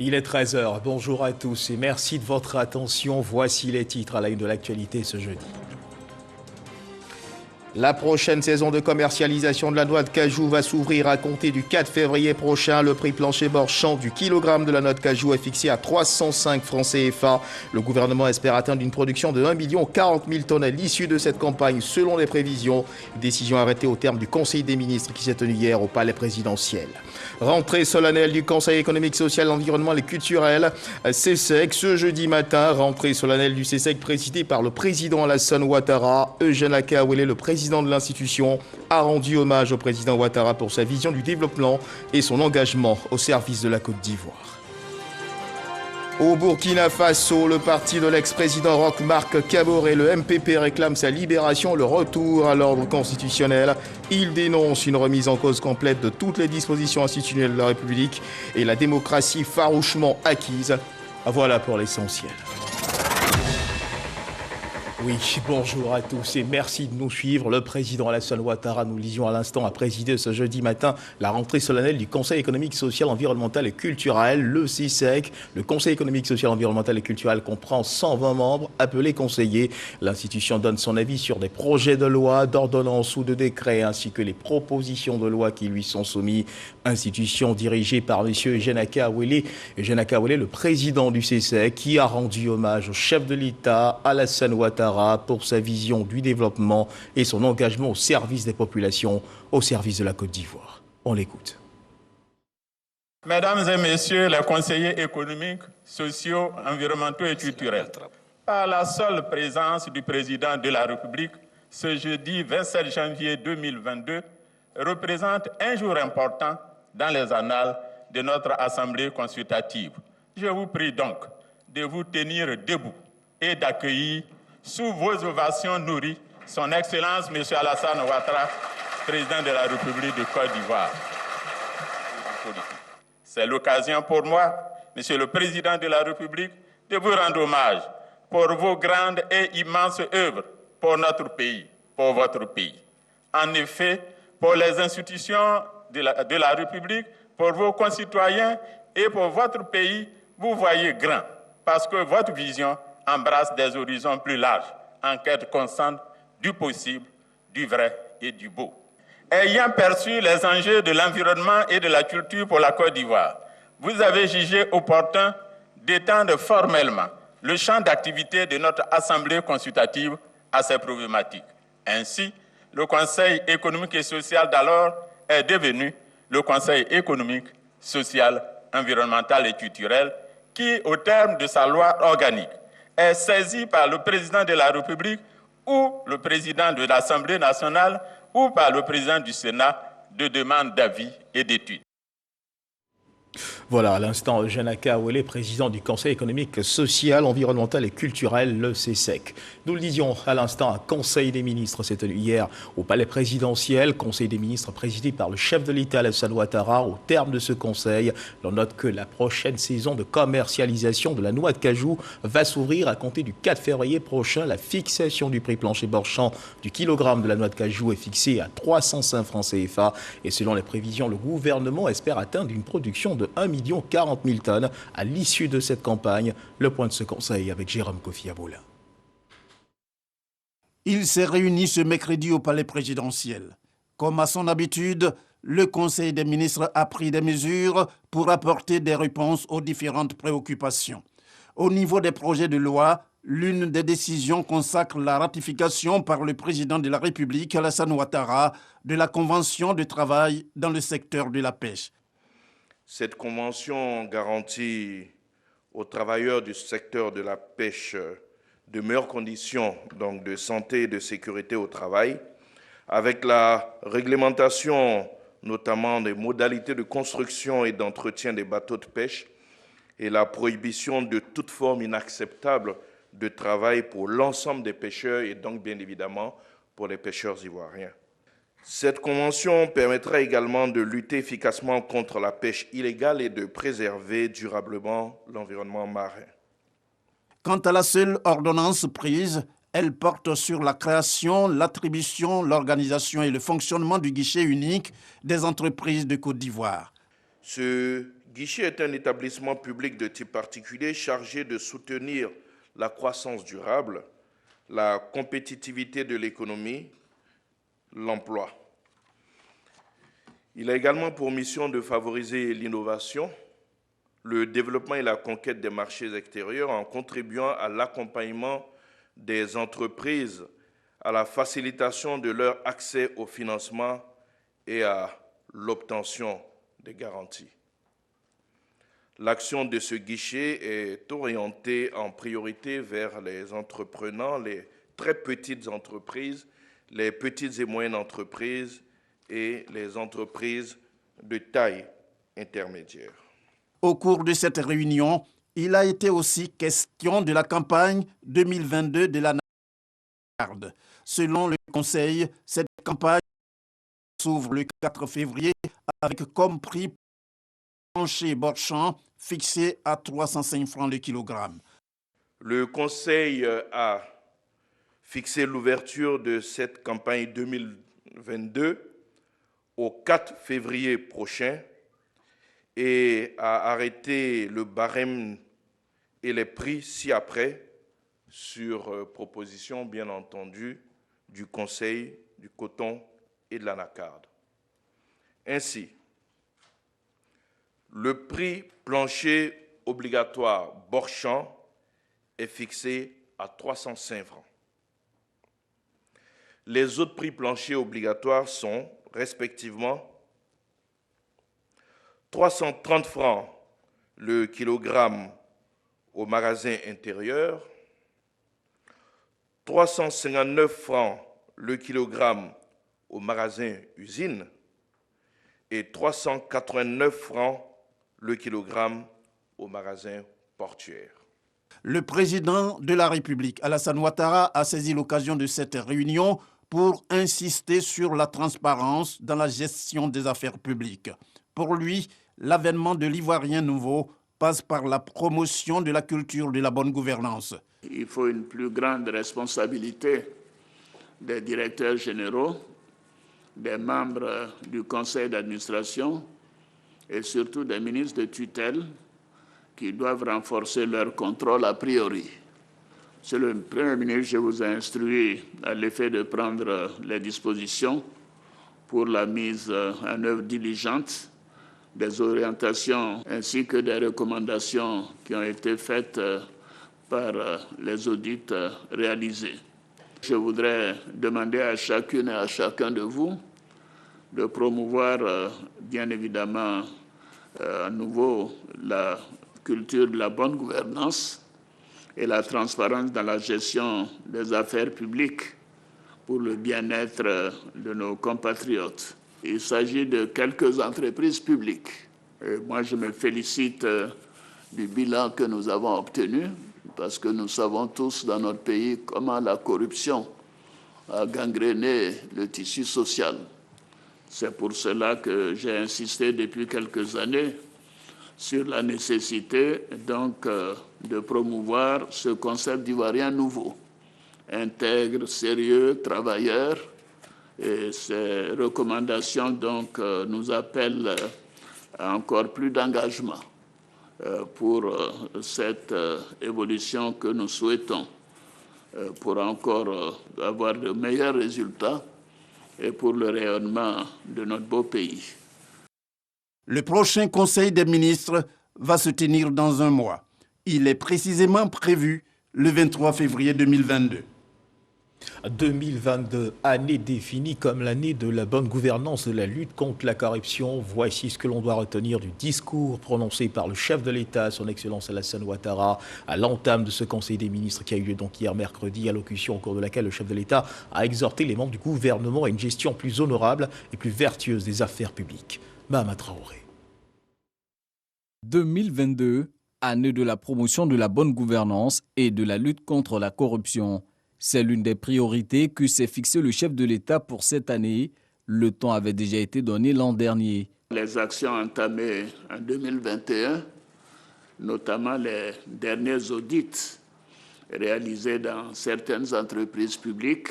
Il est 13 h. Bonjour à tous et merci de votre attention. Voici les titres à la une de l'actualité ce jeudi. La prochaine saison de commercialisation de la noix de cajou va s'ouvrir à compter du 4 février prochain. Le prix plancher marchand du kilogramme de la noix de cajou est fixé à 305 francs CFA. Le gouvernement espère atteindre une production de 1 040 000 tonnes à l'issue de cette campagne, selon les prévisions. Décision arrêtée au terme du Conseil des ministres qui s'est tenu hier au palais présidentiel. Rentrée solennelle du Conseil économique, social, environnemental et culturel, CESEC, ce jeudi matin. Rentrée solennelle du CESEC présidée par le président Alassane Ouattara. Eugène Akaouélé, le président de l'institution, a rendu hommage au président Ouattara pour sa vision du développement et son engagement au service de la Côte d'Ivoire. Au Burkina Faso, le parti de l'ex-président Roch Marc Kaboré, le MPP, réclame sa libération, le retour à l'ordre constitutionnel. Il dénonce une remise en cause complète de toutes les dispositions institutionnelles de la République et la démocratie farouchement acquise. Voilà pour l'essentiel. Oui, bonjour à tous et merci de nous suivre. Le président Alassane Ouattara, nous le disions à l'instant, a présidé ce jeudi matin la rentrée solennelle du Conseil économique, social, environnemental et culturel, le CESEC. Le Conseil économique, social, environnemental et culturel comprend 120 membres appelés conseillers. L'institution donne son avis sur des projets de loi, d'ordonnances ou de décrets, ainsi que les propositions de loi qui lui sont soumises. Institution dirigée par M. Eugène Akaouélé, le président du CESEC, qui a rendu hommage au chef de l'État, Alassane Ouattara, pour sa vision du développement et son engagement au service des populations, au service de la Côte d'Ivoire. On l'écoute. Mesdames et messieurs les conseillers économiques, sociaux, environnementaux et culturels, par la seule présence du président de la République, ce jeudi 27 janvier 2022 représente un jour important dans les annales de notre Assemblée consultative. Je vous prie donc de vous tenir debout et d'accueillir sous vos ovations nourries son Excellence M. Alassane Ouattara, président de la République de Côte d'Ivoire. C'est l'occasion pour moi, Monsieur le Président de la République, de vous rendre hommage pour vos grandes et immenses œuvres pour notre pays, pour votre pays. En effet, pour les institutions de la République, pour vos concitoyens et pour votre pays, vous voyez grand, parce que votre vision embrasse des horizons plus larges, en quête constante du possible, du vrai et du beau. Ayant perçu les enjeux de l'environnement et de la culture pour la Côte d'Ivoire, vous avez jugé opportun d'étendre formellement le champ d'activité de notre Assemblée consultative à ces problématiques. Ainsi, le Conseil économique et social d'alors est devenu le Conseil économique, social, environnemental et culturel qui, au terme de sa loi organique, est saisi par le président de la République ou le président de l'Assemblée nationale ou par le président du Sénat de demandes d'avis et d'études. Voilà, à l'instant, Eugène Akaouélé, président du Conseil économique, social, environnemental et culturel, le CESEC. Nous le disions à l'instant, un Conseil des ministres s'est tenu hier au palais présidentiel. Conseil des ministres présidé par le chef de l'État, Alassane Ouattara. Au terme de ce conseil, l'on note que la prochaine saison de commercialisation de la noix de cajou va s'ouvrir à compter du 4 février prochain. La fixation du prix plancher marchand du kilogramme de la noix de cajou est fixée à 305 francs CFA. Et selon les prévisions, le gouvernement espère atteindre une production de 1 040 000 tonnes à l'issue de cette campagne. Le point de ce conseil avec Jérôme Kofi Aboula. Il s'est réuni ce mercredi au palais présidentiel. Comme à son habitude, le Conseil des ministres a pris des mesures pour apporter des réponses aux différentes préoccupations. Au niveau des projets de loi, l'une des décisions consacre la ratification par le président de la République, Alassane Ouattara, de la Convention de travail dans le secteur de la pêche. Cette convention garantit aux travailleurs du secteur de la pêche de meilleures conditions donc de santé et de sécurité au travail, avec la réglementation notamment des modalités de construction et d'entretien des bateaux de pêche et la prohibition de toute forme inacceptable de travail pour l'ensemble des pêcheurs et donc bien évidemment pour les pêcheurs ivoiriens. Cette convention permettra également de lutter efficacement contre la pêche illégale et de préserver durablement l'environnement marin. Quant à la seule ordonnance prise, elle porte sur la création, l'attribution, l'organisation et le fonctionnement du guichet unique des entreprises de Côte d'Ivoire. Ce Guichet est un établissement public de type particulier chargé de soutenir la croissance durable, la compétitivité de l'économie, l'emploi. Il a également pour mission de favoriser l'innovation, le développement et la conquête des marchés extérieurs en contribuant à l'accompagnement des entreprises, à la facilitation de leur accès au financement et à l'obtention des garanties. L'action de ce guichet est orientée en priorité vers les entreprenants, les très petites entreprises, les petites et moyennes entreprises et les entreprises de taille intermédiaire. Au cours de cette réunion, il a été aussi question de la campagne 2022 de la NACARD. Selon le Conseil, cette campagne s'ouvre le 4 février avec comme prix plancher bord-champ fixé à 305 francs le kilogramme. Le Conseil a fixé l'ouverture de cette campagne 2022 au 4 février prochain et a arrêté le barème et les prix ci-après sur proposition, bien entendu, du Conseil du coton et de la NACARD. Ainsi, le prix plancher obligatoire bord-champ est fixé à 305 francs. Les autres prix planchers obligatoires sont respectivement 330 francs le kilogramme au magasin intérieur, 359 francs le kilogramme au magasin usine et 389 francs le kilogramme au magasin portuaire. Le président de la République, Alassane Ouattara, a saisi l'occasion de cette réunion pour insister sur la transparence dans la gestion des affaires publiques. Pour lui, l'avènement de l'Ivoirien nouveau passe par la promotion de la culture de la bonne gouvernance. Il faut une plus grande responsabilité des directeurs généraux, des membres du conseil d'administration et surtout des ministres de tutelle qui doivent renforcer leur contrôle a priori. Monsieur le Premier ministre, je vous ai instruit à l'effet de prendre les dispositions pour la mise en œuvre diligente des orientations ainsi que des recommandations qui ont été faites par les audits réalisés. Je voudrais demander à chacune et à chacun de vous de promouvoir bien évidemment à nouveau la culture de la bonne gouvernance et la transparence dans la gestion des affaires publiques pour le bien-être de nos compatriotes. Il s'agit de quelques entreprises publiques. Et moi, je me félicite du bilan que nous avons obtenu parce que nous savons tous dans notre pays comment la corruption a gangréné le tissu social. C'est pour cela que j'ai insisté depuis quelques années sur la nécessité donc de promouvoir ce concept d'Ivoirien nouveau, intègre, sérieux, travailleur. Et ces recommandations donc nous appellent à encore plus d'engagement pour cette évolution que nous souhaitons, pour encore avoir de meilleurs résultats et pour le rayonnement de notre beau pays. Le prochain Conseil des ministres va se tenir dans un mois. Il est précisément prévu le 23 février 2022. 2022, année définie comme l'année de la bonne gouvernance, de la lutte contre la corruption. Voici ce que l'on doit retenir du discours prononcé par le chef de l'État, son Excellence Alassane Ouattara, à l'entame de ce Conseil des ministres qui a eu lieu donc hier mercredi, allocution au cours de laquelle le chef de l'État a exhorté les membres du gouvernement à une gestion plus honorable et plus vertueuse des affaires publiques. Mahama Traoré. 2022, année de la promotion de la bonne gouvernance et de la lutte contre la corruption. C'est l'une des priorités que s'est fixé le chef de l'État pour cette année. Le temps avait déjà été donné l'an dernier. Les actions entamées en 2021, notamment les derniers audits réalisés dans certaines entreprises publiques,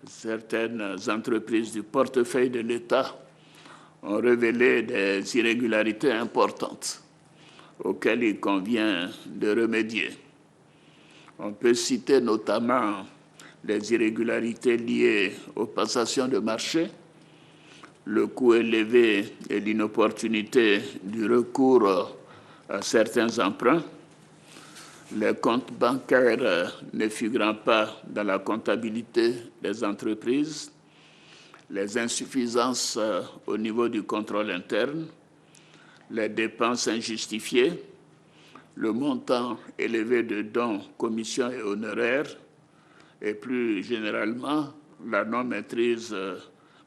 certaines entreprises du portefeuille de l'État, ont révélé des irrégularités importantes auxquelles il convient de remédier. On peut citer notamment les irrégularités liées aux passations de marché, le coût élevé et l'inopportunité du recours à certains emprunts, les comptes bancaires ne figurant pas dans la comptabilité des entreprises, les insuffisances au niveau du contrôle interne, les dépenses injustifiées, le montant élevé de dons, commissions et honoraires, et plus généralement la non-maîtrise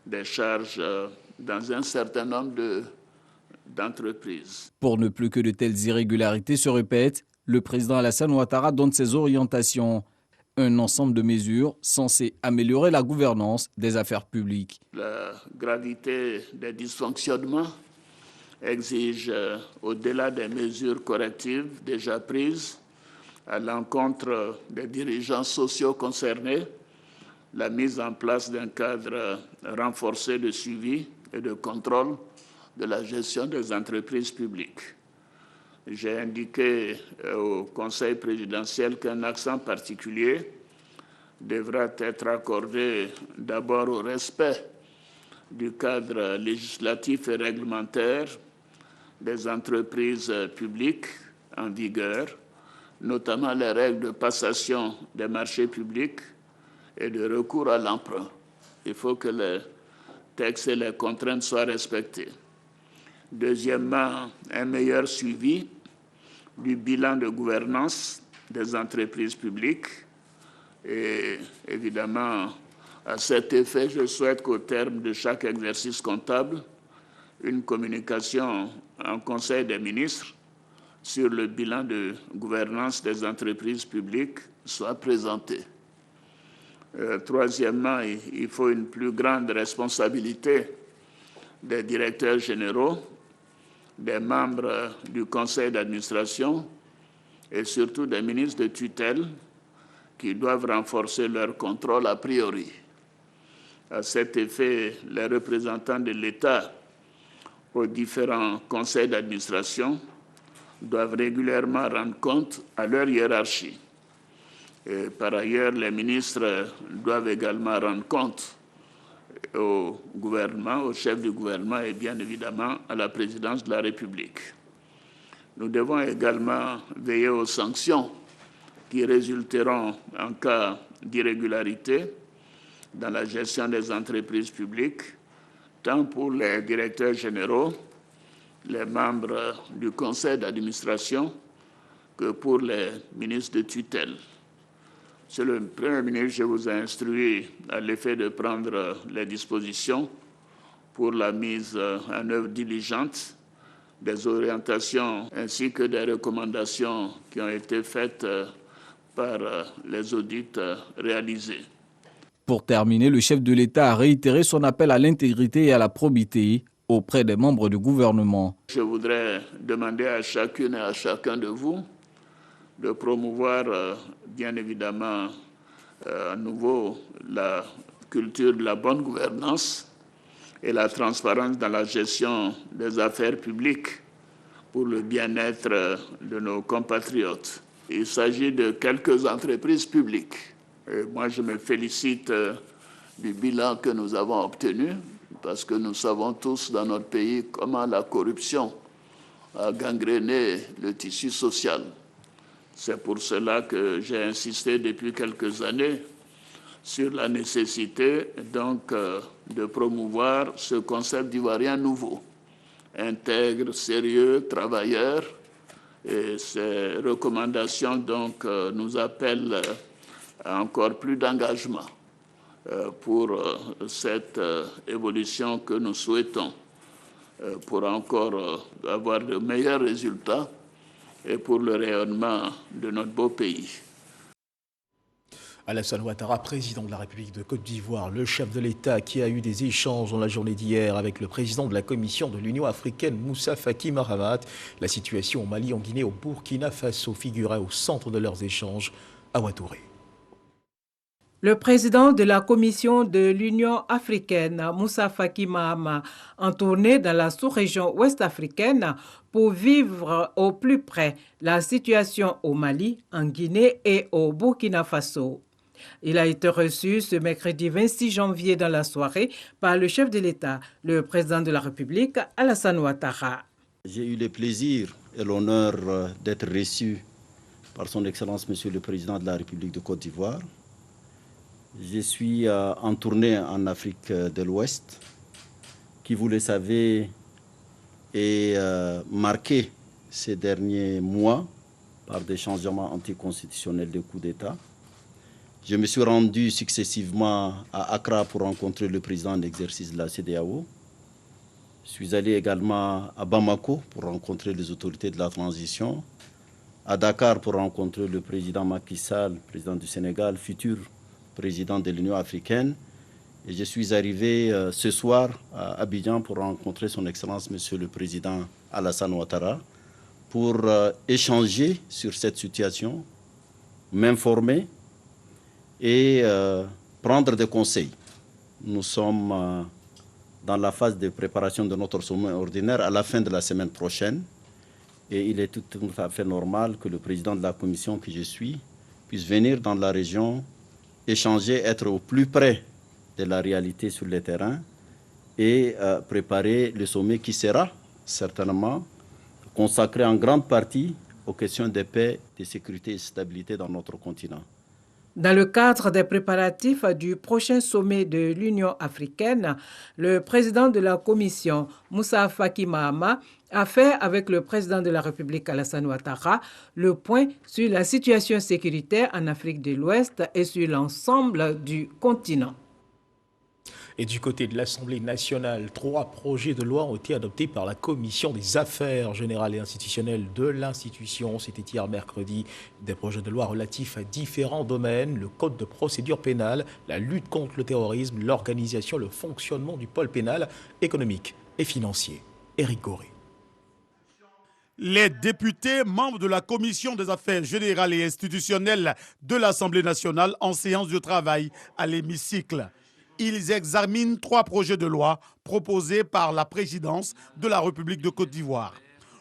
des charges dans un certain nombre d'entreprises. Pour ne plus que de telles irrégularités se répètent, le président Alassane Ouattara donne ses orientations, un ensemble de mesures censées améliorer la gouvernance des affaires publiques. La gravité des dysfonctionnements exige, au-delà des mesures correctives déjà prises à l'encontre des dirigeants sociaux concernés, la mise en place d'un cadre renforcé de suivi et de contrôle de la gestion des entreprises publiques. J'ai indiqué au Conseil présidentiel qu'un accent particulier devra être accordé d'abord au respect du cadre législatif et réglementaire des entreprises publiques en vigueur, notamment les règles de passation des marchés publics et de recours à l'emprunt. Il faut que les textes et les contraintes soient respectés. Deuxièmement, un meilleur suivi du bilan de gouvernance des entreprises publiques. Et évidemment, à cet effet, je souhaite qu'au terme de chaque exercice comptable, une communication en Conseil des ministres sur le bilan de gouvernance des entreprises publiques soit présentée. Troisièmement, il faut une plus grande responsabilité des directeurs généraux, des membres du conseil d'administration et surtout des ministres de tutelle qui doivent renforcer leur contrôle a priori. À cet effet, les représentants de l'État aux différents conseils d'administration doivent régulièrement rendre compte à leur hiérarchie. Et par ailleurs, les ministres doivent également rendre compte au gouvernement, au chef du gouvernement et bien évidemment à la présidence de la République. Nous devons également veiller aux sanctions qui résulteront en cas d'irrégularité dans la gestion des entreprises publiques, tant pour les directeurs généraux, les membres du conseil d'administration, que pour les ministres de tutelle. Monsieur le Premier ministre, je vous ai instruit à l'effet de prendre les dispositions pour la mise en œuvre diligente des orientations ainsi que des recommandations qui ont été faites par les audits réalisés. Pour terminer, le chef de l'État a réitéré son appel à l'intégrité et à la probité auprès des membres du gouvernement. Je voudrais demander à chacune et à chacun de vous de promouvoir, bien évidemment, à nouveau la culture de la bonne gouvernance et la transparence dans la gestion des affaires publiques pour le bien-être de nos compatriotes. Il s'agit de quelques entreprises publiques. Et moi, je me félicite du bilan que nous avons obtenu, parce que nous savons tous dans notre pays comment la corruption a gangréné le tissu social. C'est pour cela que j'ai insisté depuis quelques années sur la nécessité donc de promouvoir ce concept d'ivoirien nouveau, intègre, sérieux, travailleur. Et ces recommandations donc nous appellent à encore plus d'engagement pour cette évolution que nous souhaitons, pour encore avoir de meilleurs résultats et pour le rayonnement de notre beau pays. Alassane Ouattara, président de la République de Côte d'Ivoire, le chef de l'État qui a eu des échanges dans la journée d'hier avec le président de la Commission de l'Union africaine, Moussa Faki Mahamat. La situation au Mali, en Guinée, au Burkina Faso figurait au centre de leurs échanges à Ouattouré. Le président de la Commission de l'Union africaine, Moussa Faki Mahama, en tournée dans la sous-région ouest-africaine pour vivre au plus près la situation au Mali, en Guinée et au Burkina Faso. Il a été reçu ce mercredi 26 janvier dans la soirée par le chef de l'État, le président de la République, Alassane Ouattara. J'ai eu le plaisir et l'honneur d'être reçu par son Excellence Monsieur le Président de la République de Côte d'Ivoire. Je suis en tournée en Afrique de l'Ouest, qui, vous le savez, est marquée ces derniers mois par des changements anticonstitutionnels de coup d'État. Je me suis rendu successivement à Accra pour rencontrer le président en exercice de la CEDEAO. Je suis allé également à Bamako pour rencontrer les autorités de la transition, à Dakar pour rencontrer le président Macky Sall, président du Sénégal, futur président de l'Union africaine. Et je suis arrivé ce soir à Abidjan pour rencontrer son Excellence, Monsieur le Président Alassane Ouattara, pour échanger sur cette situation, m'informer et prendre des conseils. Nous sommes dans la phase de préparation de notre sommet ordinaire à la fin de la semaine prochaine. Et il est tout à fait normal que le président de la commission que je suis puisse venir dans la région, échanger, être au plus près de la réalité sur le terrain et préparer le sommet qui sera certainement consacré en grande partie aux questions de paix, de sécurité et de stabilité dans notre continent. Dans le cadre des préparatifs du prochain sommet de l'Union africaine, le président de la Commission, Moussa Faki Mahama, a fait avec le président de la République, Alassane Ouattara, le point sur la situation sécuritaire en Afrique de l'Ouest et sur l'ensemble du continent. Et du côté de l'Assemblée nationale, 3 projets de loi ont été adoptés par la Commission des affaires générales et institutionnelles de l'institution. C'était hier mercredi. Des projets de loi relatifs à différents domaines, le code de procédure pénale, la lutte contre le terrorisme, l'organisation, le fonctionnement du pôle pénal, économique et financier. Éric Goré. Les députés membres de la Commission des affaires générales et institutionnelles de l'Assemblée nationale en séance de travail à l'hémicycle. Ils examinent 3 projets de loi proposés par la présidence de la République de Côte d'Ivoire.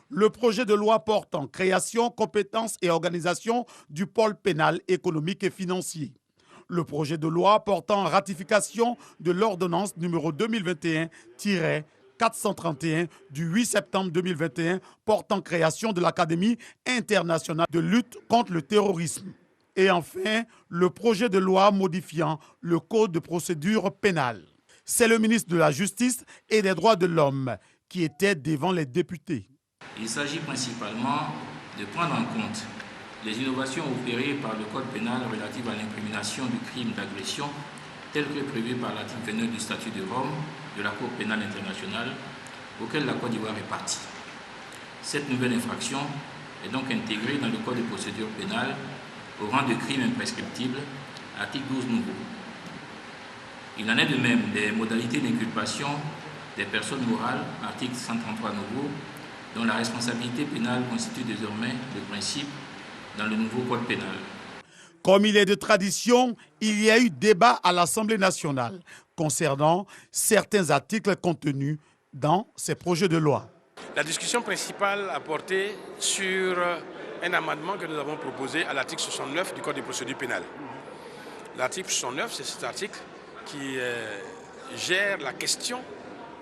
Le projet de loi portant création, compétences et organisation du pôle pénal, économique et financier. Le projet de loi portant ratification de l'ordonnance numéro 2021-431 du 8 septembre 2021 portant création de l'Académie internationale de lutte contre le terrorisme. Et enfin, le projet de loi modifiant le code de procédure pénale. C'est le ministre de la Justice et des Droits de l'Homme qui était devant les députés. Il s'agit principalement de prendre en compte les innovations opérées par le code pénal relatif à l'incrimination du crime d'agression tel que prévu par l'article 29 du statut de Rome de la Cour pénale internationale auquel la Côte d'Ivoire est partie. Cette nouvelle infraction est donc intégrée dans le code de procédure pénale au rang de crime imprescriptible, article 12 nouveau. Il en est de même des modalités d'inculpation des personnes morales, article 133 nouveau, dont la responsabilité pénale constitue désormais le principe dans le nouveau code pénal. Comme il est de tradition, il y a eu débat à l'Assemblée nationale concernant certains articles contenus dans ces projets de loi. La discussion principale a porté sur un amendement que nous avons proposé à l'article 69 du Code de procédure pénale. L'article 69, c'est cet article qui gère la question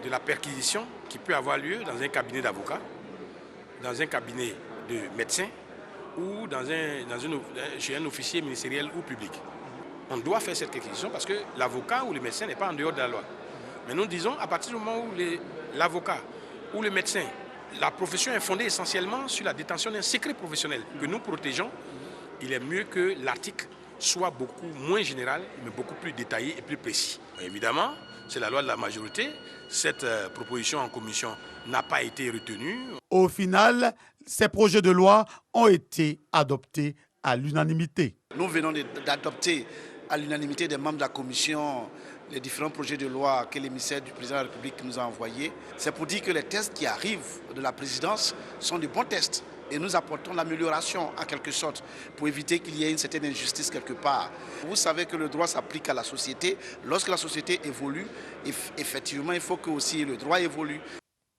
de la perquisition qui peut avoir lieu dans un cabinet d'avocats, dans un cabinet de médecins ou chez un officier ministériel ou public. On doit faire cette perquisition parce que l'avocat ou le médecin n'est pas en dehors de la loi. Mais nous disons, à partir du moment où l'avocat ou le médecin, la profession est fondée essentiellement sur la détention d'un secret professionnel que nous protégeons, il est mieux que l'article soit beaucoup moins général, mais beaucoup plus détaillé et plus précis. Évidemment, c'est la loi de la majorité. Cette proposition en commission n'a pas été retenue. Au final, ces projets de loi ont été adoptés à l'unanimité. Nous venons d'adopter à l'unanimité des membres de la commission les différents projets de loi que l'émissaire du président de la République nous a envoyés. C'est pour dire que les tests qui arrivent de la présidence sont de bons tests et nous apportons l'amélioration en quelque sorte pour éviter qu'il y ait une certaine injustice quelque part. Vous savez que le droit s'applique à la société. Lorsque la société évolue, effectivement, il faut que aussi le droit évolue.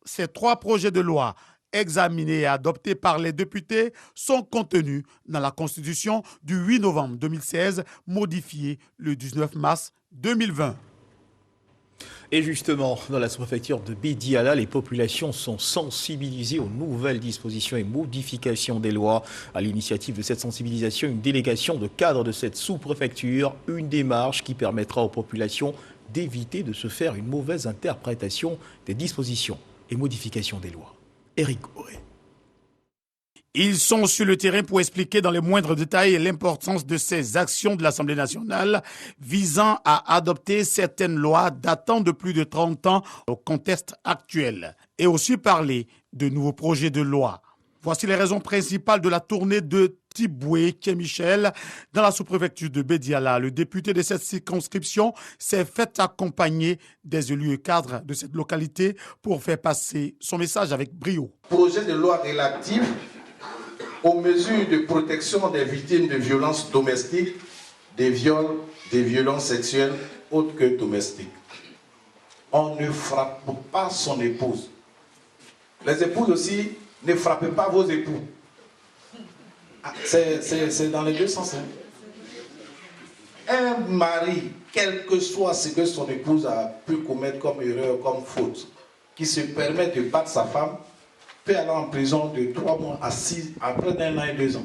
Ces 3 projets de loi examinés et adoptés par les députés sont contenus dans la Constitution du 8 novembre 2016, modifiée le 19 mars 2020. Et justement, dans la sous-préfecture de Bédiala, les populations sont sensibilisées aux nouvelles dispositions et modifications des lois. À l'initiative de cette sensibilisation, une délégation de cadres de cette sous-préfecture, une démarche qui permettra aux populations d'éviter de se faire une mauvaise interprétation des dispositions et modifications des lois. Éric Goré. Ils sont sur le terrain pour expliquer dans les moindres détails l'importance de ces actions de l'Assemblée nationale visant à adopter certaines lois datant de plus de 30 ans au contexte actuel et aussi parler de nouveaux projets de loi. Voici les raisons principales de la tournée de Tiboué Michel dans la sous-préfecture de Bédiala. Le député de cette circonscription s'est fait accompagner des élus et cadres de cette localité pour faire passer son message avec brio. Projet de loi relatif aux mesures de protection des victimes de violences domestiques, des viols, des violences sexuelles autres que domestiques. On ne frappe pas son épouse. Les épouses aussi, ne frappez pas vos époux. C'est dans les deux sens. Hein. Un mari, quel que soit ce que son épouse a pu commettre comme erreur, comme faute, qui se permet de battre sa femme, peut aller en prison de 3 mois à 6, après d'1 an et 2 ans.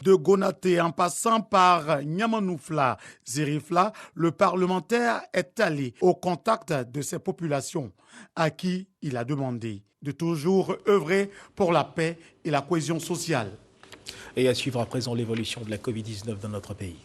De Gonaté en passant par Nyamanoufla, Zérifla, le parlementaire est allé au contact de ces populations à qui il a demandé de toujours œuvrer pour la paix et la cohésion sociale. Et à suivre à présent l'évolution de la Covid-19 dans notre pays.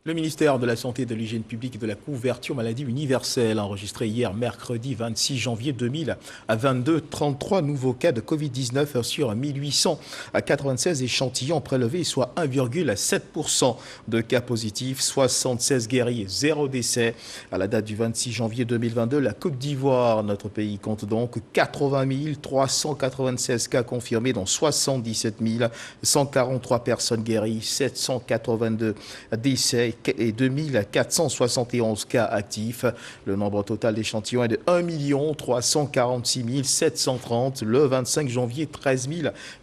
Le ministère de la Santé, de l'Hygiène publique et de la couverture maladie universelle a enregistré hier, mercredi 26 janvier 2022, 33 nouveaux cas de Covid-19 sur 1896 échantillons prélevés, soit 1,7% de cas positifs, 76 guéris et 0 décès. À la date du 26 janvier 2022, la Côte d'Ivoire, notre pays, compte donc 80 396 cas confirmés, dont 77 143 personnes guéries, 782 décès et 2471 cas actifs. Le nombre total d'échantillons est de 1 346 730. Le 25 janvier, 13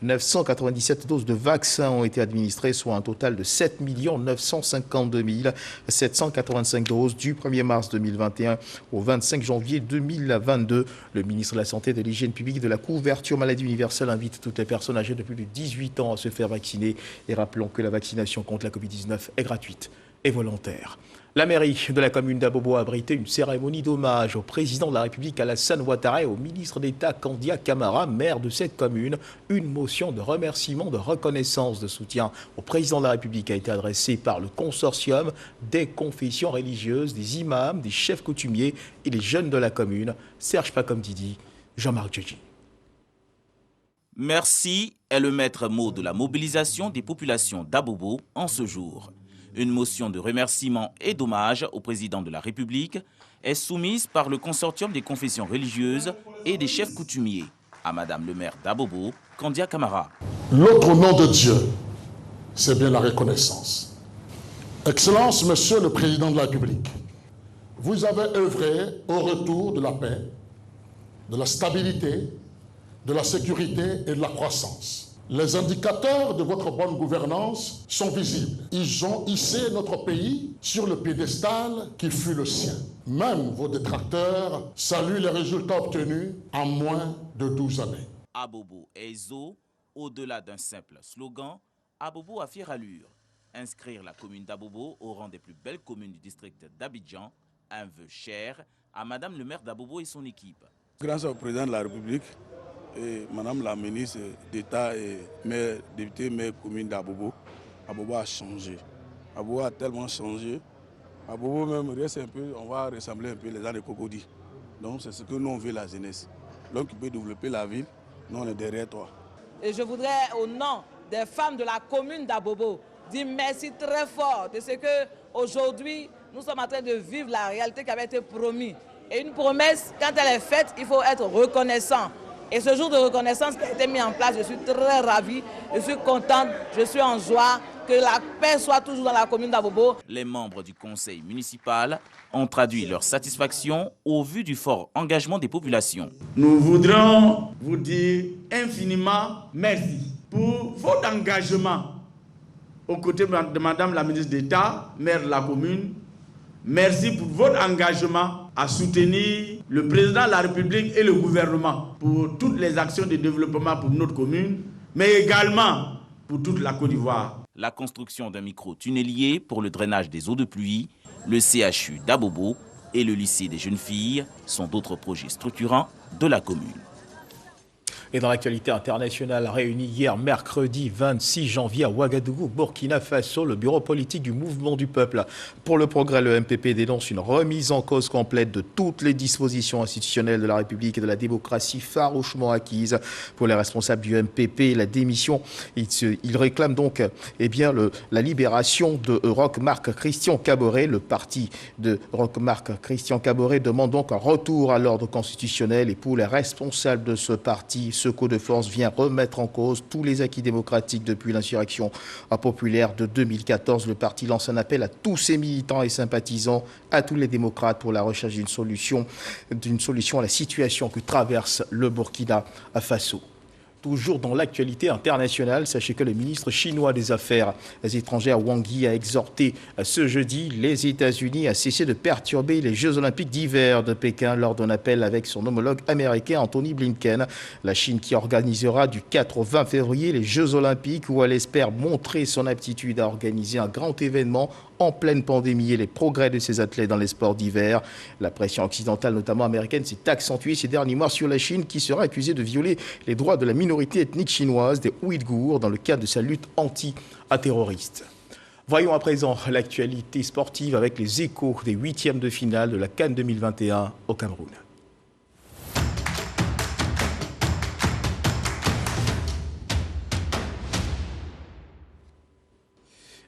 997 doses de vaccins ont été administrées, soit un total de 7 952 785 doses du 1er mars 2021 au 25 janvier 2022. Le ministre de la Santé, de l'Hygiène publique et de la couverture maladie universelle invite toutes les personnes âgées de plus de 18 ans à se faire vacciner. Et rappelons que la vaccination contre la Covid-19 est gratuite et volontaire. La mairie de la commune d'Abobo a abrité une cérémonie d'hommage au président de la République Alassane Ouattara et au ministre d'État Kandia Camara, maire de cette commune. Une motion de remerciement, de reconnaissance, de soutien au président de la République a été adressée par le consortium des confessions religieuses, des imams, des chefs coutumiers et des jeunes de la commune. Serge Pacom-Didi, Jean-Marc Djedji. Merci est le maître mot de la mobilisation des populations d'Abobo en ce jour. Une motion de remerciement et d'hommage au président de la République est soumise par le consortium des confessions religieuses et des chefs coutumiers à Madame le maire d'Abobo, Kandia Camara. L'autre nom de Dieu, c'est bien la reconnaissance. Excellence, Monsieur le Président de la République, vous avez œuvré au retour de la paix, de la stabilité, de la sécurité et de la croissance. Les indicateurs de votre bonne gouvernance sont visibles. Ils ont hissé notre pays sur le piédestal qui fut le sien. Même vos détracteurs saluent les résultats obtenus en moins de 12 années. Abobo et Zo, au-delà d'un simple slogan, Abobo a fière allure. Inscrire la commune d'Abobo au rang des plus belles communes du district d'Abidjan, un vœu cher à Madame le maire d'Abobo et son équipe. Grâce au président de la République, et Madame la ministre d'État et maire, député maire commune d'Abobo, Abobo a changé. Abobo a tellement changé. Abobo même reste un peu, on va ressembler un peu les gens de Cocody. Donc c'est ce que nous on veut la jeunesse. Donc tu peux développer la ville, nous on est derrière toi. Et je voudrais au nom des femmes de la commune d'Abobo dire merci très fort de ce que aujourd'hui nous sommes en train de vivre la réalité qui avait été promise. Et une promesse, quand elle est faite, il faut être reconnaissant. Et ce jour de reconnaissance qui a été mis en place, je suis très ravie, je suis contente, je suis en joie que la paix soit toujours dans la commune d'Abobo. Les membres du conseil municipal ont traduit leur satisfaction au vu du fort engagement des populations. Nous voudrons vous dire infiniment merci pour votre engagement aux côtés de Madame la ministre d'État, maire de la commune. Merci pour votre engagement à soutenir le président de la République et le gouvernement pour toutes les actions de développement pour notre commune, mais également pour toute la Côte d'Ivoire. La construction d'un micro-tunnelier pour le drainage des eaux de pluie, le CHU d'Abobo et le lycée des jeunes filles sont d'autres projets structurants de la commune. Et dans l'actualité internationale, réuni hier mercredi 26 janvier à Ouagadougou, Burkina Faso, le bureau politique du Mouvement du Peuple pour le Progrès, le MPP, dénonce une remise en cause complète de toutes les dispositions institutionnelles de la République et de la démocratie farouchement acquises pour les responsables du MPP. La démission, il réclame donc la libération de Roch-Marc Christian Kaboré. Le parti de Roch-Marc Christian Kaboré demande donc un retour à l'ordre constitutionnel et pour les responsables de ce parti, ce coup de force vient remettre en cause tous les acquis démocratiques depuis l'insurrection populaire de 2014. Le parti lance un appel à tous ses militants et sympathisants, à tous les démocrates pour la recherche d'une solution à la situation que traverse le Burkina Faso. Toujours dans l'actualité internationale, sachez que le ministre chinois des Affaires étrangères Wang Yi a exhorté ce jeudi les États-Unis à cesser de perturber les Jeux olympiques d'hiver de Pékin lors d'un appel avec son homologue américain Anthony Blinken. La Chine qui organisera du 4 au 20 février les Jeux olympiques où elle espère montrer son aptitude à organiser un grand événement en pleine pandémie et les progrès de ses athlètes dans les sports d'hiver. La pression occidentale, notamment américaine, s'est accentuée ces derniers mois sur la Chine qui sera accusée de violer les droits de la minorité ethnique chinoise des Ouïghours dans le cadre de sa lutte anti-terroriste. Voyons à présent l'actualité sportive avec les échos des huitièmes de finale de la CAN 2021 au Cameroun.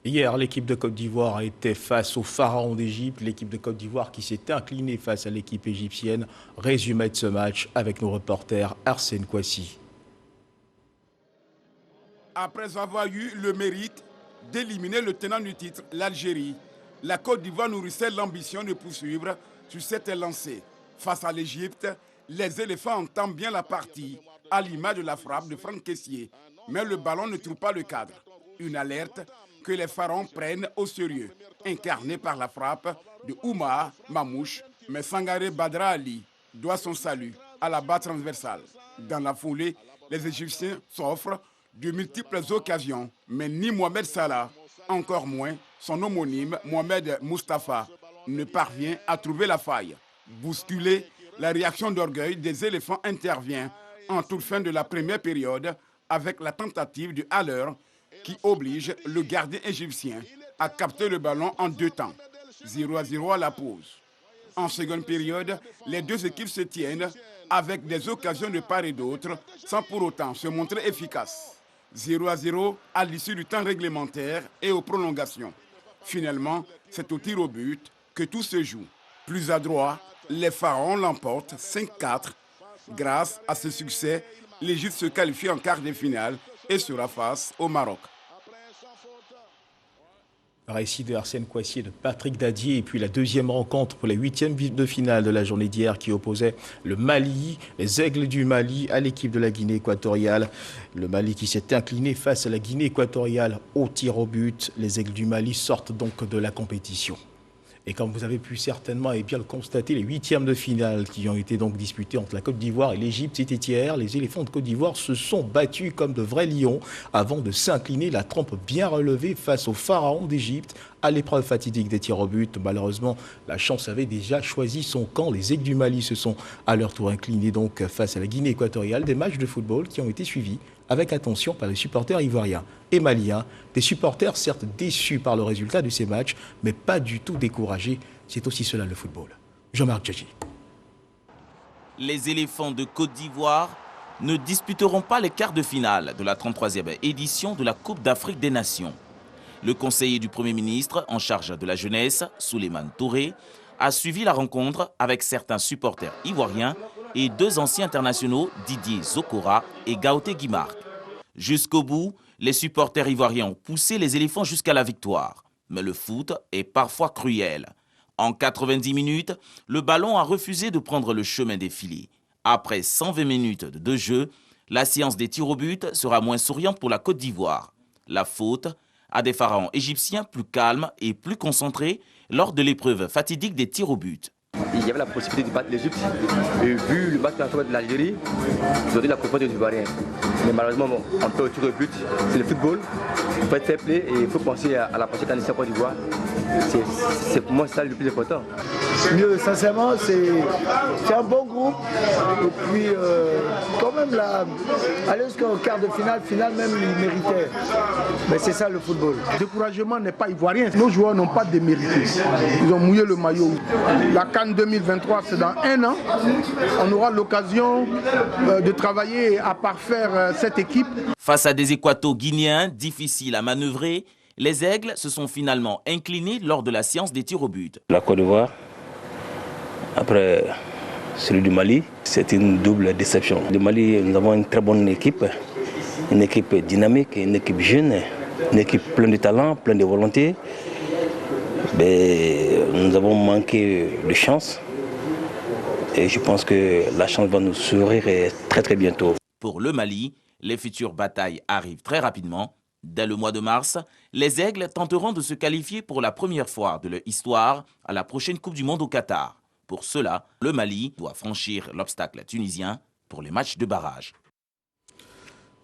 Hier, l'équipe de Côte d'Ivoire était face au pharaon d'Égypte. L'équipe de Côte d'Ivoire qui s'est inclinée face à l'équipe égyptienne. Résumé de ce match avec nos reporters Arsène Kouassi. Après avoir eu le mérite d'éliminer le tenant du titre, l'Algérie, la Côte d'Ivoire nourrissait l'ambition de poursuivre sur cette lancée. Face à l'Égypte, les éléphants entament bien la partie, à l'image de la frappe de Franck Kessié. Mais le ballon ne trouve pas le cadre. Une alerte que les pharaons prennent au sérieux, incarné par la frappe de Oumar Mamouche, mais Sangaré Badra Ali doit son salut à la barre transversale. Dans la foulée, les Égyptiens s'offrent de multiples occasions, mais ni Mohamed Salah, encore moins son homonyme Mohamed Mustafa, ne parvient à trouver la faille. Bousculé, la réaction d'orgueil des éléphants intervient en toute fin de la première période avec la tentative de Haller qui oblige le gardien égyptien à capter le ballon en deux temps, 0-0 à la pause. En seconde période, les deux équipes se tiennent avec des occasions de part et d'autre sans pour autant se montrer efficaces. 0-0 à l'issue du temps réglementaire et aux prolongations. Finalement, c'est au tir au but que tout se joue. Plus adroit, les pharaons l'emportent 5-4. Grâce à ce succès, l'Égypte se qualifie en quart de finale et sera face au Maroc. Récit de Arsène Kouassi et de Patrick Dadier. Et puis la deuxième rencontre pour les huitièmes de finale de la journée d'hier qui opposait le Mali, les Aigles du Mali à l'équipe de la Guinée équatoriale. Le Mali qui s'est incliné face à la Guinée équatoriale au tir au but. Les Aigles du Mali sortent donc de la compétition. Et comme vous avez pu certainement bien le constater, les huitièmes de finale qui ont été donc disputés entre la Côte d'Ivoire et l'Égypte, c'était hier. Les éléphants de Côte d'Ivoire se sont battus comme de vrais lions avant de s'incliner, la trempe bien relevée face au pharaon d'Égypte à l'épreuve fatidique des tirs au but. Malheureusement, la chance avait déjà choisi son camp. Les Aigles du Mali se sont à leur tour inclinés donc face à la Guinée équatoriale. Des matchs de football qui ont été suivis avec attention par les supporters ivoiriens et maliens. Des supporters certes déçus par le résultat de ces matchs, mais pas du tout découragés. C'est aussi cela le football. Jean-Marc Djadji. Les éléphants de Côte d'Ivoire ne disputeront pas les quarts de finale de la 33e édition de la Coupe d'Afrique des Nations. Le conseiller du Premier ministre en charge de la jeunesse, Souleymane Touré, a suivi la rencontre avec certains supporters ivoiriens et 2 anciens internationaux, Didier Zokora et Gaoté Guimarc. Jusqu'au bout, les supporters ivoiriens ont poussé les éléphants jusqu'à la victoire. Mais le foot est parfois cruel. En 90 minutes, le ballon a refusé de prendre le chemin des filets. Après 120 minutes de jeu, la séance des tirs au but sera moins souriante pour la Côte d'Ivoire. La faute à des pharaons égyptiens plus calmes et plus concentrés lors de l'épreuve fatidique des tirs au but. Il y avait la possibilité de battre l'Égypte. Et vu le match de l'Algérie, ils ont donné la proposition des Ivoiriens. Mais malheureusement, on peut au tir au but. C'est le football. Il faut être fair play et il faut penser à la prochaine qualification Côte d'Ivoire. C'est pour moi ça le plus important. Mieux, sincèrement, c'est un bon groupe. Et puis, quand même, aller jusqu'au quart de finale même, ils méritaient. Mais c'est ça le football. Le découragement n'est pas ivoirien. Nos joueurs n'ont pas démérité. Ils ont mouillé le maillot. La CAN 2023, c'est dans 1 an. On aura l'occasion de travailler à parfaire cette équipe. Face à des Équato-Guinéens difficiles à manœuvrer, les Aigles se sont finalement inclinés lors de la séance des tirs au but. La Côte d'Ivoire, après celui du Mali, c'est une double déception. Le Mali, nous avons une très bonne équipe, une équipe dynamique, une équipe jeune, une équipe pleine de talent, pleine de volonté. Mais nous avons manqué de chance et je pense que la chance va nous sourire très très bientôt. Pour le Mali, les futures batailles arrivent très rapidement. Dès le mois de mars, les Aigles tenteront de se qualifier pour la première fois de leur histoire à la prochaine Coupe du Monde au Qatar. Pour cela, le Mali doit franchir l'obstacle tunisien pour les matchs de barrage.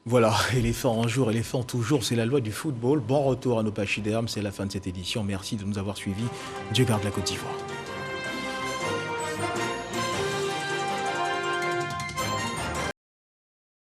Voilà, éléphant un jour, éléphant toujours, c'est la loi du football. Bon retour à nos pachidermes, c'est la fin de cette édition. Merci de nous avoir suivis. Dieu garde la Côte d'Ivoire.